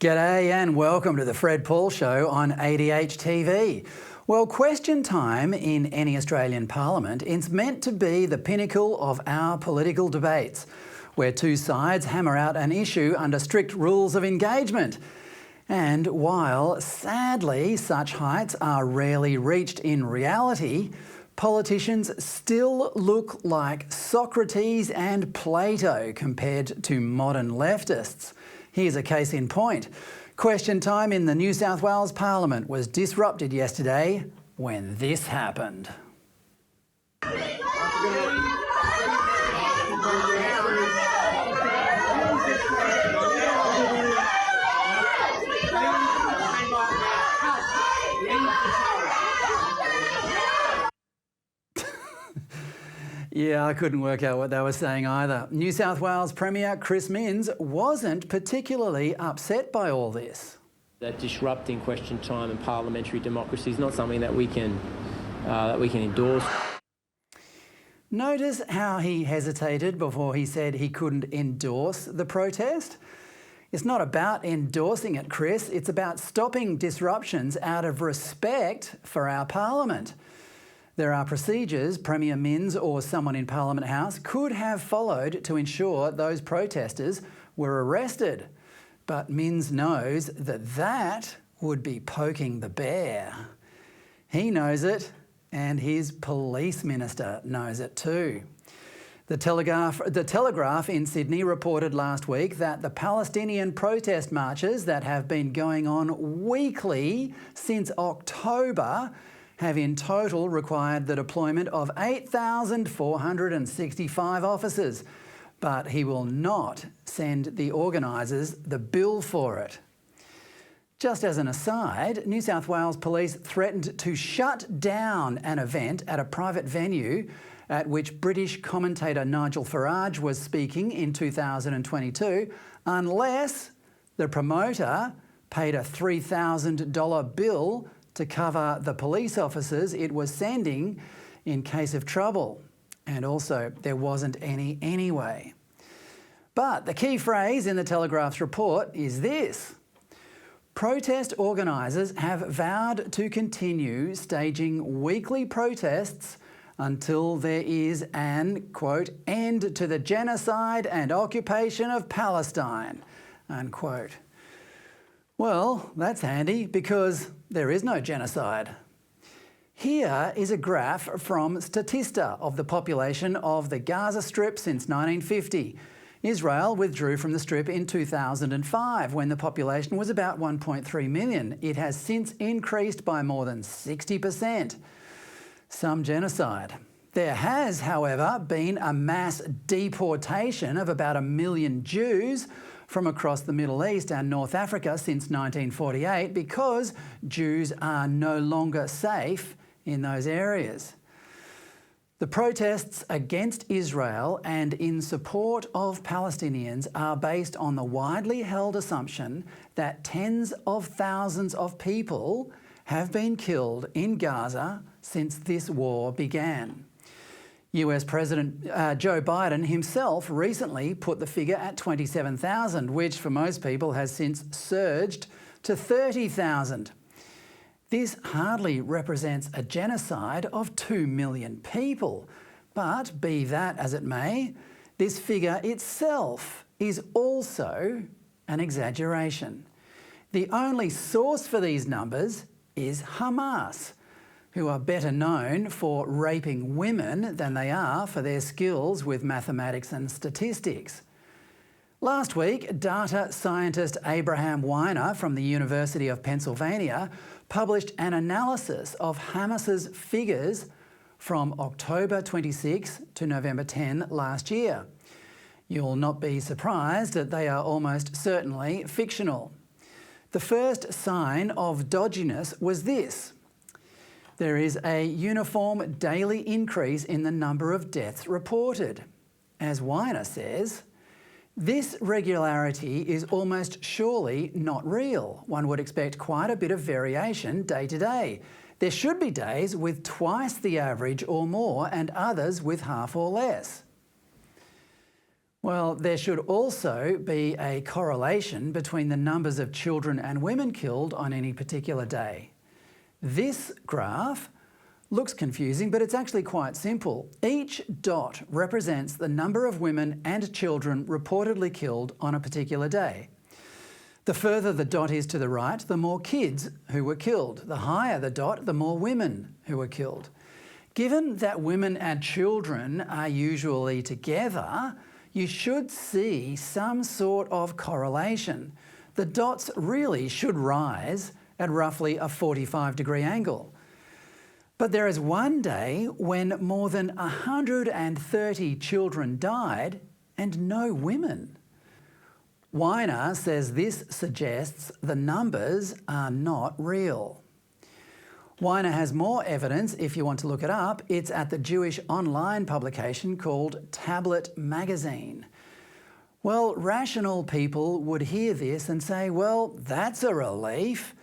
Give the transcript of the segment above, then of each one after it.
G'day and welcome to the Fred Paul Show on ADH TV. Well, question time in any Australian Parliament is meant to be the pinnacle of our political debates, where two sides hammer out an issue under strict rules of engagement. And while, sadly, such heights are rarely reached in reality, politicians still look like Socrates and Plato compared to modern leftists. Here's a case in point. Question time in the New South Wales Parliament was disrupted yesterday when this happened. Yeah, I couldn't work out what they were saying either. New South Wales Premier Chris Minns wasn't particularly upset by all this. That disrupting question time and parliamentary democracy is not something that we can endorse. Notice how he hesitated before he said he couldn't endorse the protest? It's not about endorsing it, Chris. It's about stopping disruptions out of respect for our parliament. There are procedures Premier Minns or someone in Parliament House could have followed to ensure those protesters were arrested. But Minns knows that that would be poking the bear. He knows it, and his police minister knows it too. The Telegraph in Sydney reported last week that the Palestinian protest marches that have been going on weekly since October have in total required the deployment of 8,465 officers, but he will not send the organisers the bill for it. Just as an aside, New South Wales Police threatened to shut down an event at a private venue at which British commentator Nigel Farage was speaking in 2022 unless the promoter paid a $3,000 bill to cover the police officers it was sending in case of trouble. And also, there wasn't any anyway. But the key phrase in the Telegraph's report is this: protest organisers have vowed to continue staging weekly protests until there is an, quote, end to the genocide and occupation of Palestine, unquote. Well, that's handy because there is no genocide. Here is a graph from Statista of the population of the Gaza Strip since 1950. Israel withdrew from the Strip in 2005 when the population was about 1.3 million. It has since increased by more than 60%. Some genocide. There has, however, been a mass deportation of about 1 million Jews from across the Middle East and North Africa since 1948 because Jews are no longer safe in those areas. The protests against Israel and in support of Palestinians are based on the widely held assumption that tens of thousands of people have been killed in Gaza since this war began. US President Joe Biden himself recently put the figure at 27,000, which for most people has since surged to 30,000. This hardly represents a genocide of 2 million people, but be that as it may, this figure itself is also an exaggeration. The only source for these numbers is Hamas, who are better known for raping women than they are for their skills with mathematics and statistics. Last week, data scientist Abraham Weiner from the University of Pennsylvania published an analysis of Hamas's figures from October 26 to November 10 last year. You'll not be surprised that they are almost certainly fictional. The first sign of dodginess was this: there is a uniform daily increase in the number of deaths reported. As Weiner says, this regularity is almost surely not real. One would expect quite a bit of variation day to day. There should be days with twice the average or more and others with half or less. Well, there should also be a correlation between the numbers of children and women killed on any particular day. This graph looks confusing, but it's actually quite simple. Each dot represents the number of women and children reportedly killed on a particular day. The further the dot is to the right, the more kids who were killed. The higher the dot, the more women who were killed. Given that women and children are usually together, you should see some sort of correlation. The dots really should rise at roughly a 45-degree angle. But there is one day when more than 130 children died and no women. Weiner says this suggests the numbers are not real. Weiner has more evidence if you want to look it up. It's at the Jewish online publication called Tablet Magazine. Well, rational people would hear this and say, well, that's a relief.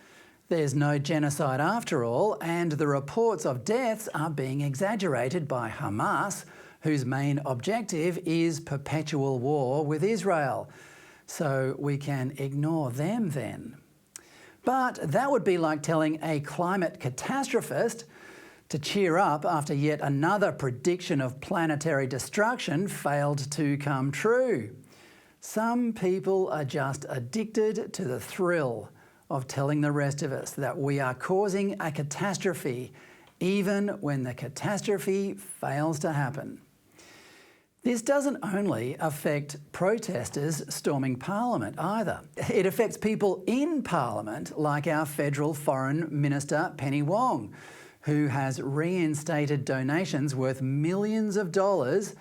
There's no genocide after all, and the reports of deaths are being exaggerated by Hamas, whose main objective is perpetual war with Israel. So we can ignore them then. But that would be like telling a climate catastrophist to cheer up after yet another prediction of planetary destruction failed to come true. Some people are just addicted to the thrill of telling the rest of us that we are causing a catastrophe, even when the catastrophe fails to happen. This doesn't only affect protesters storming Parliament either. It affects people in Parliament, like our federal Foreign Minister Penny Wong, who has reinstated donations worth millions of dollars,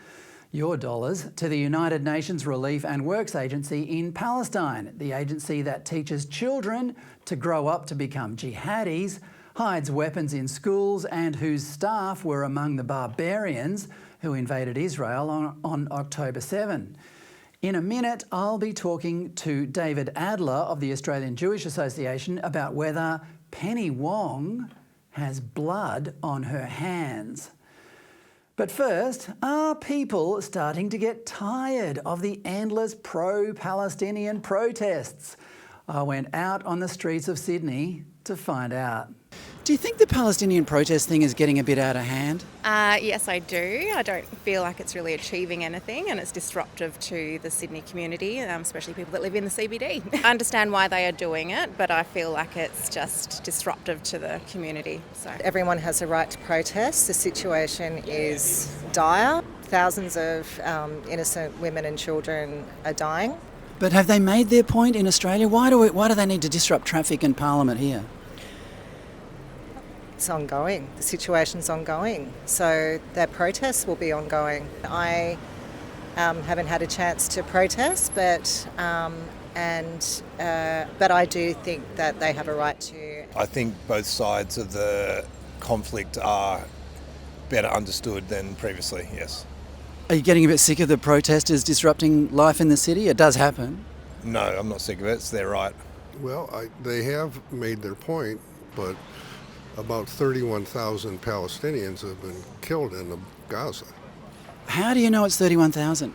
your dollars, to the United Nations Relief and Works Agency in Palestine, the agency that teaches children to grow up to become jihadis, hides weapons in schools, and whose staff were among the barbarians who invaded Israel on October 7. In a minute, I'll be talking to David Adler of the Australian Jewish Association about whether Penny Wong has blood on her hands. But first, are people starting to get tired of the endless pro-Palestinian protests? I went out on the streets of Sydney to find out. Do you think the Palestinian protest thing is getting a bit out of hand? Yes, I do. I don't feel like it's really achieving anything, and it's disruptive to the Sydney community, especially people that live in the CBD. I understand why they are doing it, but I feel like it's just disruptive to the community. So everyone has a right to protest. The situation is dire. Thousands of innocent women and children are dying. But have they made their point in Australia? Why do they need to disrupt traffic in Parliament here? It's ongoing. The situation's ongoing. So their protests will be ongoing. I haven't had a chance to protest, but I do think that they have a right to. I think both sides of the conflict are better understood than previously, yes. Are you getting a bit sick of the protesters disrupting life in the city? It does happen. No, I'm not sick of it. It's their right. Well, they have made their point, but about 31,000 Palestinians have been killed in Gaza. How do you know it's 31,000?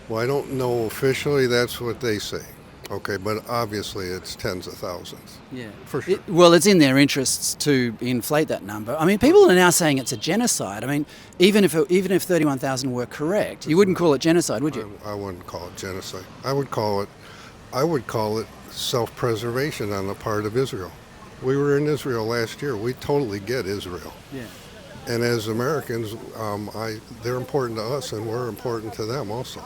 Well, I don't know officially. That's what they say. Okay, but obviously it's tens of thousands. Yeah, for sure. Well, it's in their interests to inflate that number. I mean, people are now saying it's a genocide. I mean, even if 31,000 were correct, you wouldn't call it genocide, would you? I wouldn't call it genocide. I would call it self-preservation on the part of Israel. We were in Israel last year. We totally get Israel. Yeah. And as Americans, they're important to us, and we're important to them also.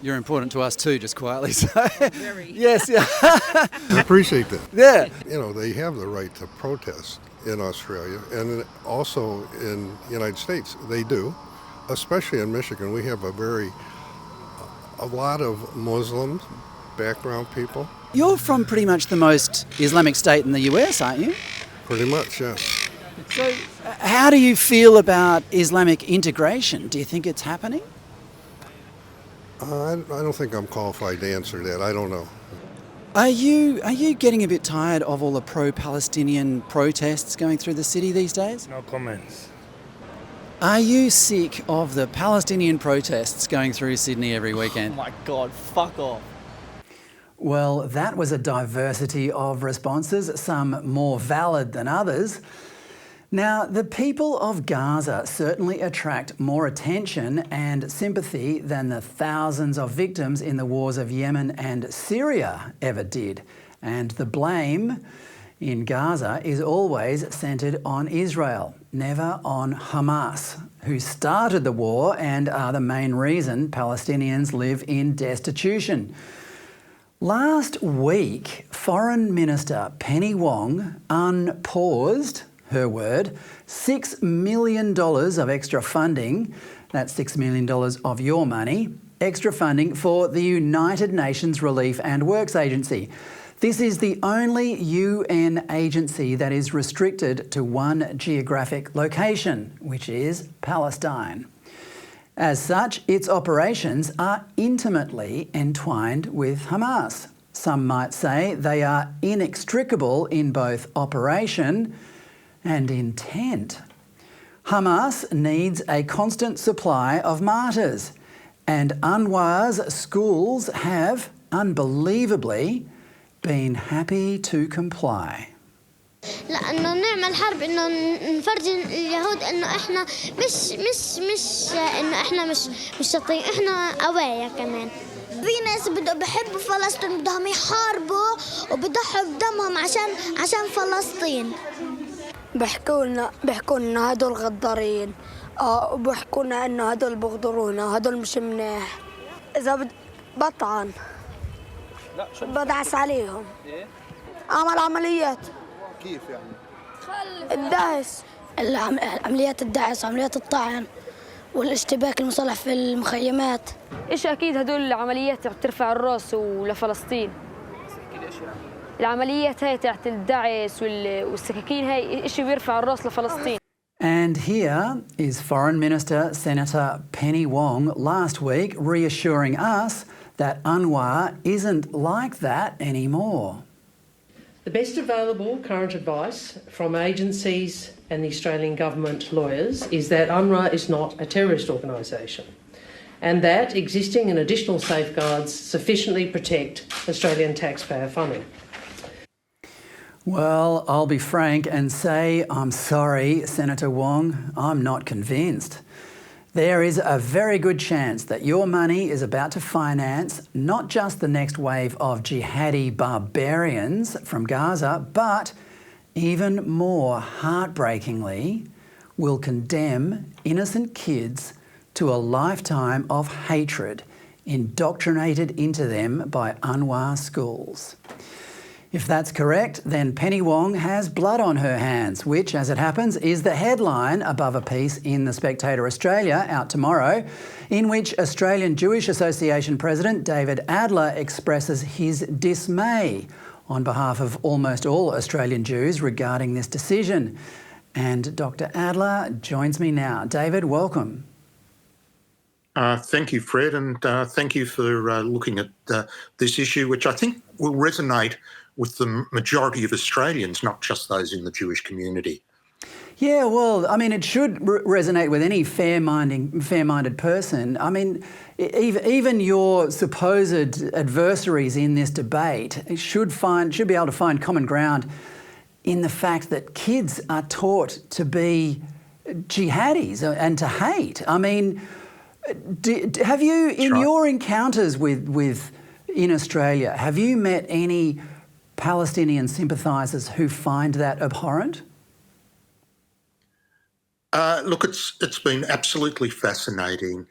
You're important to us too, just quietly. So. Very. Yes, yeah. I appreciate that. Yeah. You know, they have the right to protest in Australia, and also in the United States, they do. Especially in Michigan, we have a lot of Muslim background people. You're from pretty much the most Islamic state in the US, aren't you? Pretty much, yes. So how do you feel about Islamic integration? Do you think it's happening? I don't think I'm qualified to answer that. I don't know. Are you getting a bit tired of all the pro-Palestinian protests going through the city these days? No comments. Are you sick of the Palestinian protests going through Sydney every weekend? Oh my God, fuck off. Well, that was a diversity of responses, some more valid than others. Now, the people of Gaza certainly attract more attention and sympathy than the thousands of victims in the wars of Yemen and Syria ever did. And the blame in Gaza is always centred on Israel, never on Hamas, who started the war and are the main reason Palestinians live in destitution. Last week, Foreign Minister Penny Wong unpaused, her word, $6 million of extra funding, that's $6 million of your money, extra funding for the United Nations Relief and Works Agency. This is the only UN agency that is restricted to one geographic location, which is Palestine. As such, its operations are intimately entwined with Hamas. Some might say they are inextricable in both operation and intent. Hamas needs a constant supply of martyrs, and UNRWA's schools have, unbelievably, been happy to comply. لأنه نعمل حرب إنه نفرجي اليهود إنه إحنا مش إنه إحنا مش شاطرين إحنا قوايا كمان. في ناس بحبوا فلسطين بدهم يحاربوا وبضحوا بدمهم عشان فلسطين. بيحكوا لنا هدول غدارين وبيحكوا لنا إنه هدول بغدرونا وهدول مش منيح. إذا بطعن بدعس عليهم. عمل عمليات. كيف يعني؟ الدعس. عمليات الدعس وعمليات الطعن والاشتباك المسلح في المخيمات. ايش اكيد هدول العمليات ترفع الراس ولفلسطين. العمليات هاي تاعت الدعس والسكاكين هاي ايش بيرفع الراس لفلسطين. And here is Foreign Minister Senator Penny Wong last week reassuring us that UNRWA isn't like that anymore. The best available current advice from agencies and the Australian government lawyers is that UNRWA is not a terrorist organisation and that existing and additional safeguards sufficiently protect Australian taxpayer funding. Well, I'll be frank and say I'm sorry, Senator Wong, I'm not convinced. There is a very good chance that your money is about to finance not just the next wave of jihadi barbarians from Gaza, but even more heartbreakingly, will condemn innocent kids to a lifetime of hatred indoctrinated into them by UNRWA schools. If that's correct, then Penny Wong has blood on her hands, which, as it happens, is the headline above a piece in The Spectator Australia out tomorrow, in which Australian Jewish Association President David Adler expresses his dismay on behalf of almost all Australian Jews regarding this decision. And Dr. Adler joins me now. David, welcome. Thank you, Fred, and thank you for looking at this issue, which I think will resonate with the majority of Australians, not just those in the Jewish community. Yeah, well, I mean, it should resonate with any fair-minded person. I mean, even your supposed adversaries in this debate should be able to find common ground in the fact that kids are taught to be jihadis and to hate. I mean, have you, in your encounters in Australia, have you met any Palestinian sympathisers who find that abhorrent? Look, it's been absolutely fascinating,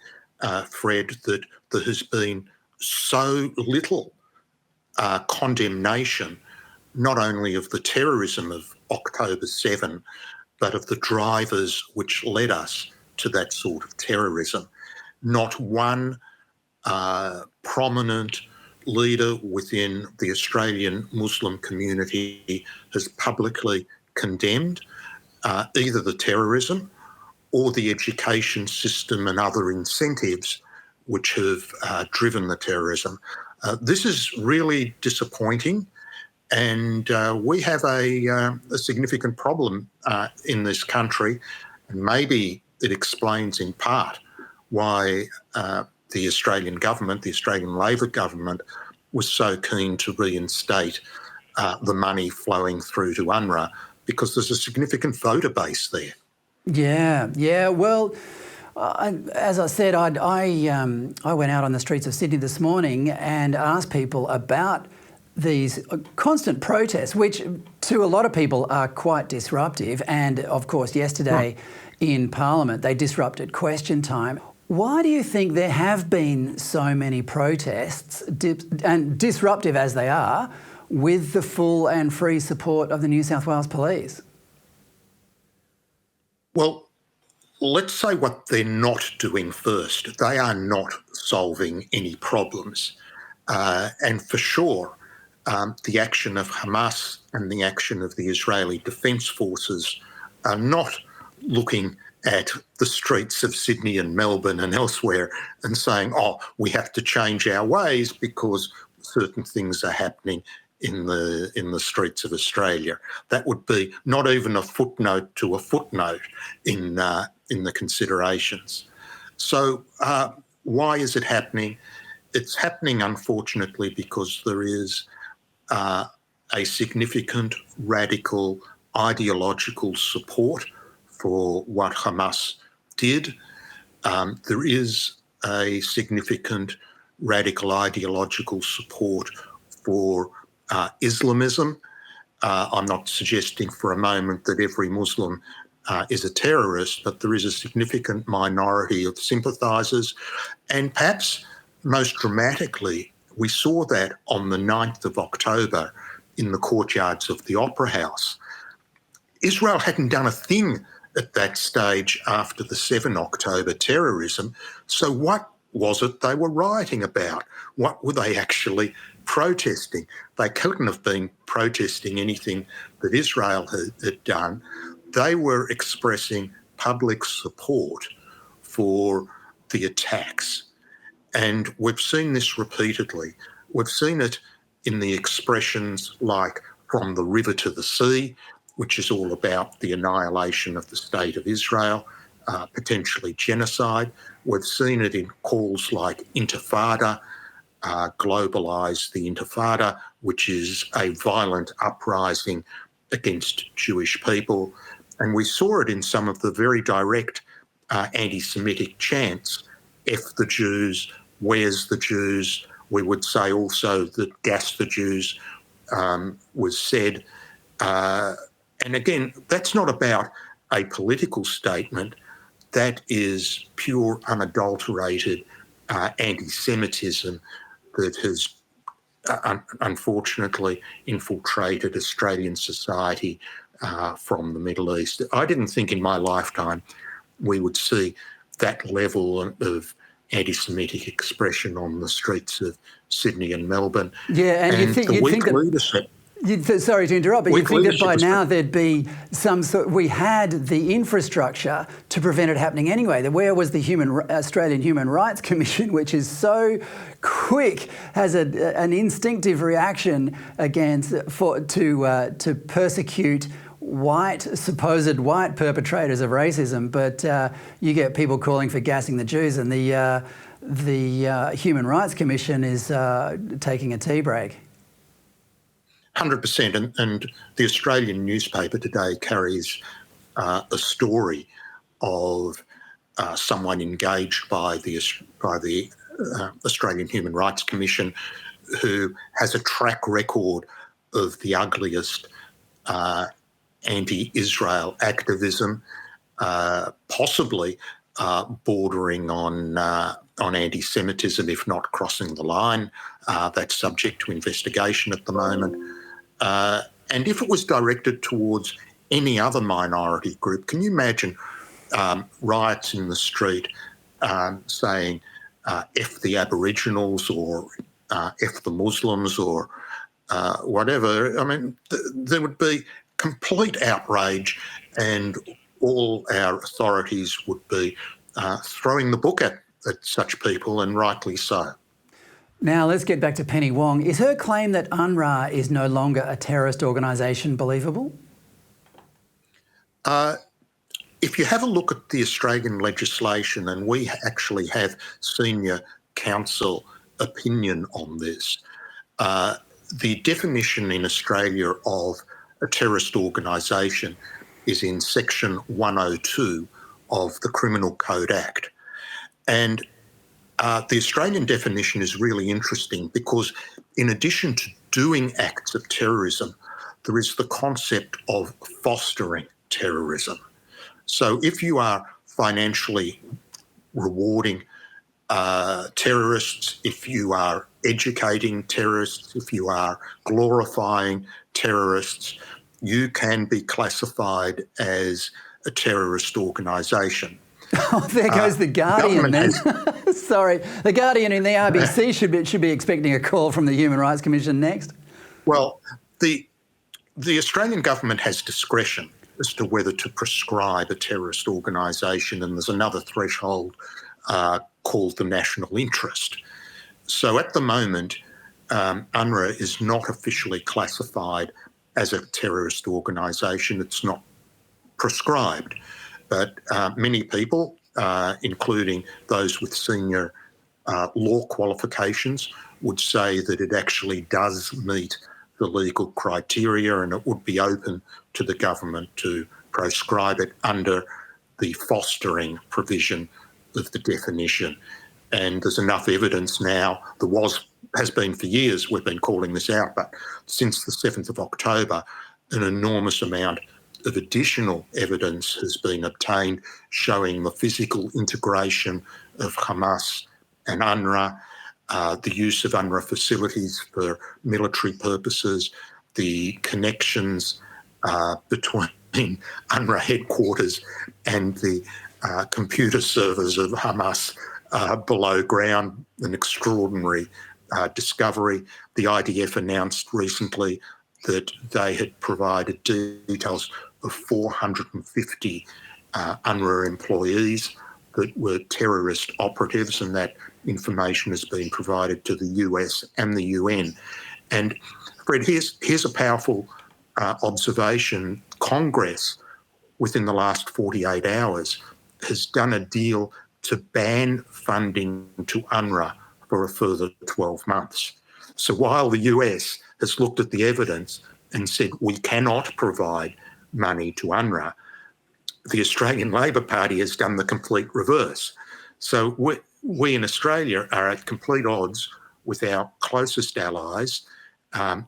Fred, that there has been so little condemnation, not only of the terrorism of October 7, but of the drivers which led us to that sort of terrorism. Not one prominent leader within the Australian Muslim community has publicly condemned either the terrorism or the education system and other incentives which have driven the terrorism. This is really disappointing, and we have a significant problem in this country, and maybe it explains in part why the Australian government, the Australian Labor government, was so keen to reinstate the money flowing through to UNRWA, because there's a significant voter base there. Yeah. Well, as I said, I went out on the streets of Sydney this morning and asked people about these constant protests, which to a lot of people are quite disruptive. And of course, yesterday in Parliament, they disrupted question time. Why do you think there have been so many protests, and disruptive as they are, with the full and free support of the New South Wales Police? Well, let's say what they're not doing first. They are not solving any problems. And for sure, the action of Hamas and the action of the Israeli Defence Forces are not looking at the streets of Sydney and Melbourne and elsewhere and saying, oh, we have to change our ways because certain things are happening in the streets of Australia. That would be not even a footnote to a footnote in the considerations. So why is it happening? It's happening, unfortunately, because there is a significant radical ideological support for what Hamas did. There is a significant radical ideological support for Islamism. I'm not suggesting for a moment that every Muslim is a terrorist, but there is a significant minority of sympathisers. And perhaps most dramatically, we saw that on the 9th of October in the courtyards of the Opera House. Israel hadn't done a thing at that stage after the 7 October terrorism. So what was it they were rioting about? What were they actually protesting? They couldn't have been protesting anything that Israel had done. They were expressing public support for the attacks. And we've seen this repeatedly. We've seen it in the expressions like from the river to the sea, which is all about the annihilation of the state of Israel, potentially genocide. We've seen it in calls like intifada, globalise the intifada, which is a violent uprising against Jewish people. And we saw it in some of the very direct anti-Semitic chants, F the Jews, where's the Jews? We would say also that gas the Jews was said. And again, that's not about a political statement. That is pure, unadulterated anti-Semitism that has unfortunately infiltrated Australian society from the Middle East. I didn't think in my lifetime we would see that level of anti-Semitic expression on the streets of Sydney and Melbourne. Yeah, and you'd think that leadership. Sorry to interrupt, but you'd think that by now there'd be some sort. We had the infrastructure to prevent it happening anyway. Where was the Australian Human Rights Commission, which is so quick, has an instinctive reaction to persecute supposed white perpetrators of racism, but you get people calling for gassing the Jews, and the Human Rights Commission is taking a tea break. 100%, and the Australian newspaper today carries a story of someone engaged by the Australian Human Rights Commission who has a track record of the ugliest anti-Israel activism, possibly bordering on anti-Semitism, if not crossing the line. That's subject to investigation at the moment. And if it was directed towards any other minority group, can you imagine riots in the street saying F the Aboriginals or F the Muslims or whatever? I mean, there would be complete outrage, and all our authorities would be throwing the book at such people, and rightly so. Now, let's get back to Penny Wong. Is her claim that UNRWA is no longer a terrorist organisation believable? if you have a look at the Australian legislation, and we actually have senior counsel opinion on this, the definition in Australia of a terrorist organisation is in section 102 of the Criminal Code Act. And the Australian definition is really interesting because in addition to doing acts of terrorism, there is the concept of fostering terrorism. So if you are financially rewarding terrorists, if you are educating terrorists, if you are glorifying terrorists, you can be classified as a terrorist organisation. Oh, there goes the Guardian then. Sorry, the Guardian and the RBC should be expecting a call from the Human Rights Commission next. Well, the Australian government has discretion as to whether to prescribe a terrorist organisation, and there's another threshold called the national interest. So at the moment, UNRWA is not officially classified as a terrorist organisation. It's not prescribed. But many people, including those with senior law qualifications, would say that it actually does meet the legal criteria, and it would be open to the government to proscribe it under the fostering provision of the definition. And there's enough evidence now, has been for years, we've been calling this out, but since the 7th of October, an enormous amount of additional evidence has been obtained showing the physical integration of Hamas and UNRWA, the use of UNRWA facilities for military purposes, the connections between UNRWA headquarters and the computer servers of Hamas below ground, an extraordinary discovery. The IDF announced recently that they had provided details of 450 UNRWA employees that were terrorist operatives, and that information has been provided to the US and the UN. And Fred, here's a powerful observation. Congress, within the last 48 hours, has done a deal to ban funding to UNRWA for a further 12 months. So while the US has looked at the evidence and said we cannot provide money to UNRWA, the Australian Labor Party has done the complete reverse. So we in Australia are at complete odds with our closest allies,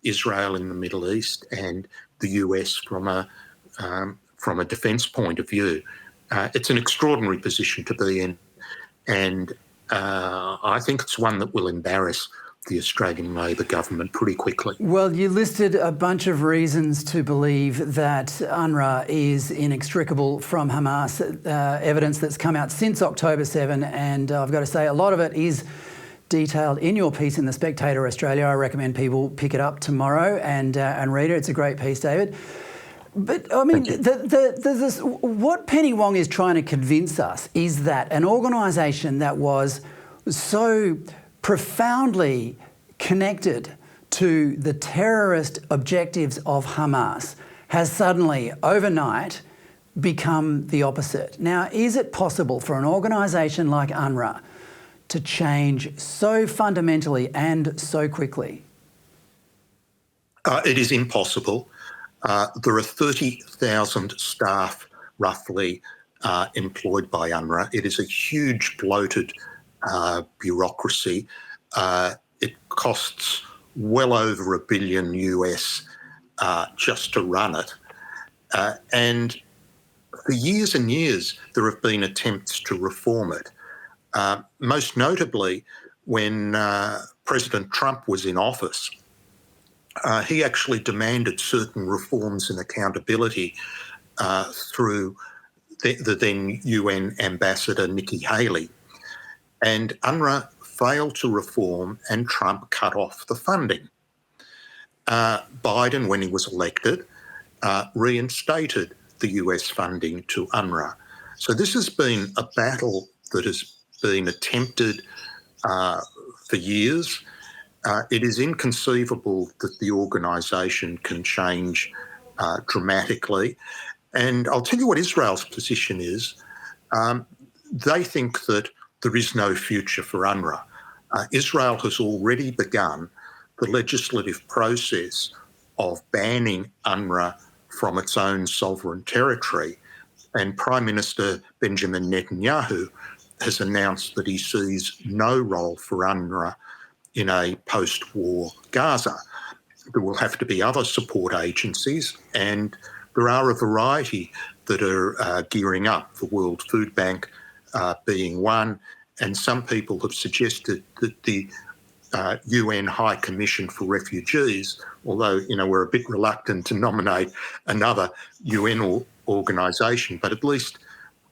Israel in the Middle East and the US from a defence point of view. It's an extraordinary position to be in, and I think it's one that will embarrass the Australian Labor government pretty quickly. Well, you listed a bunch of reasons to believe that UNRWA is inextricable from Hamas, evidence that's come out since October 7, and I've got to say a lot of it is detailed in your piece in The Spectator Australia. I recommend people pick it up tomorrow and read it. It's a great piece, David. But, I mean, what Penny Wong is trying to convince us is that an organisation that was so profoundly connected to the terrorist objectives of Hamas has suddenly, overnight, become the opposite. Now, is it possible for an organisation like UNRWA to change so fundamentally and so quickly? It is impossible. There are 30,000 staff, roughly, employed by UNRWA. It is a huge, bloated bureaucracy. It costs well over $1 billion US just to run it. And for years and years, there have been attempts to reform it. Most notably, when President Trump was in office, he actually demanded certain reforms and accountability through the then UN ambassador, Nikki Haley. And UNRWA failed to reform, and Trump cut off the funding. Biden, when he was elected, reinstated the US funding to UNRWA. So this has been a battle that has been attempted for years. It is inconceivable that the organisation can change dramatically. And I'll tell you what Israel's position is. They think that there is no future for UNRWA. Israel has already begun the legislative process of banning UNRWA from its own sovereign territory, and Prime Minister Benjamin Netanyahu has announced that he sees no role for UNRWA in a post-war Gaza. There will have to be other support agencies, and there are a variety that are gearing up, the World Food Bank being one, and some people have suggested that the UN High Commission for Refugees, although, we're a bit reluctant to nominate another UN organisation, but at least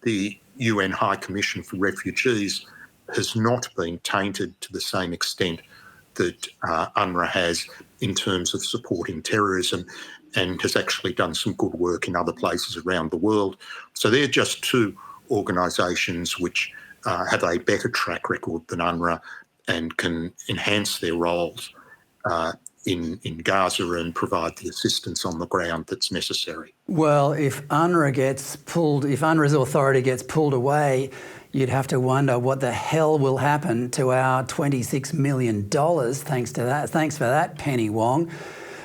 the UN High Commission for Refugees has not been tainted to the same extent that UNRWA has in terms of supporting terrorism, and has actually done some good work in other places around the world. So they're just two organisations which have a better track record than UNRWA and can enhance their roles in Gaza and provide the assistance on the ground that's necessary. Well, if UNRWA's authority gets pulled away, you'd have to wonder what the hell will happen to our $26 million thanks to that. Thanks for that, Penny Wong.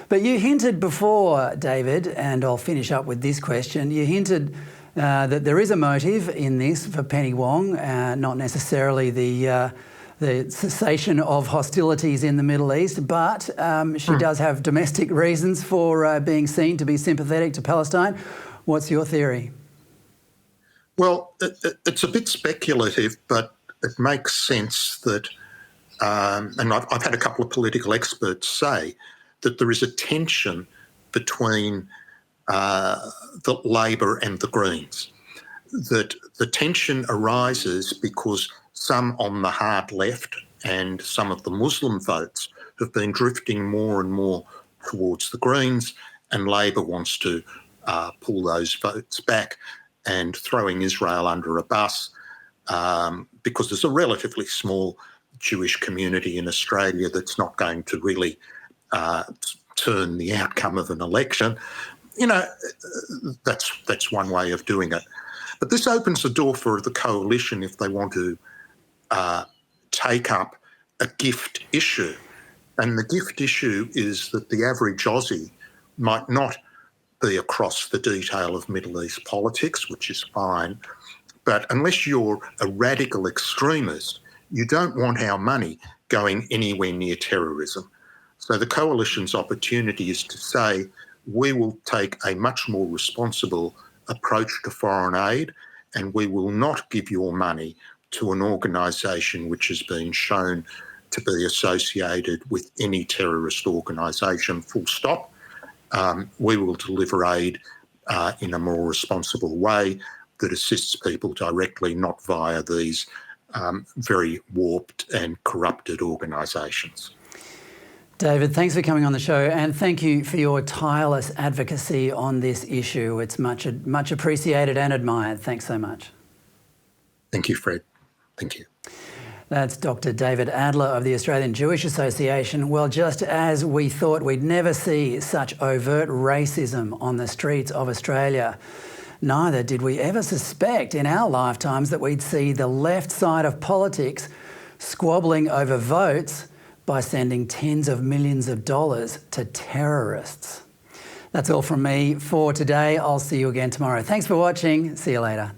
But you hinted before, David, and I'll finish up with this question, you hinted that there is a motive in this for Penny Wong, not necessarily the cessation of hostilities in the Middle East, but she does have domestic reasons for being seen to be sympathetic to Palestine. What's your theory? Well, it's a bit speculative, but it makes sense that, and I've had a couple of political experts say, that there is a tension between the Labor and the Greens, that the tension arises because some on the hard left and some of the Muslim votes have been drifting more and more towards the Greens, and Labor wants to pull those votes back and throwing Israel under a bus because there's a relatively small Jewish community in Australia that's not going to really turn the outcome of an election. That's one way of doing it. But this opens the door for the coalition if they want to take up a gift issue. And the gift issue is that the average Aussie might not be across the detail of Middle East politics, which is fine, but unless you're a radical extremist, you don't want our money going anywhere near terrorism. So the coalition's opportunity is to say, we will take a much more responsible approach to foreign aid, and we will not give your money to an organisation which has been shown to be associated with any terrorist organisation, full stop. We will deliver aid in a more responsible way that assists people directly, not via these very warped and corrupted organisations. David, thanks for coming on the show, and thank you for your tireless advocacy on this issue. It's much appreciated and admired. Thanks so much. Thank you, Fred. Thank you. That's Dr. David Adler of the Australian Jewish Association. Well, just as we thought we'd never see such overt racism on the streets of Australia, neither did we ever suspect in our lifetimes that we'd see the left side of politics squabbling over votes by sending tens of millions of dollars to terrorists. That's all from me for today. I'll see you again tomorrow. Thanks for watching. See you later.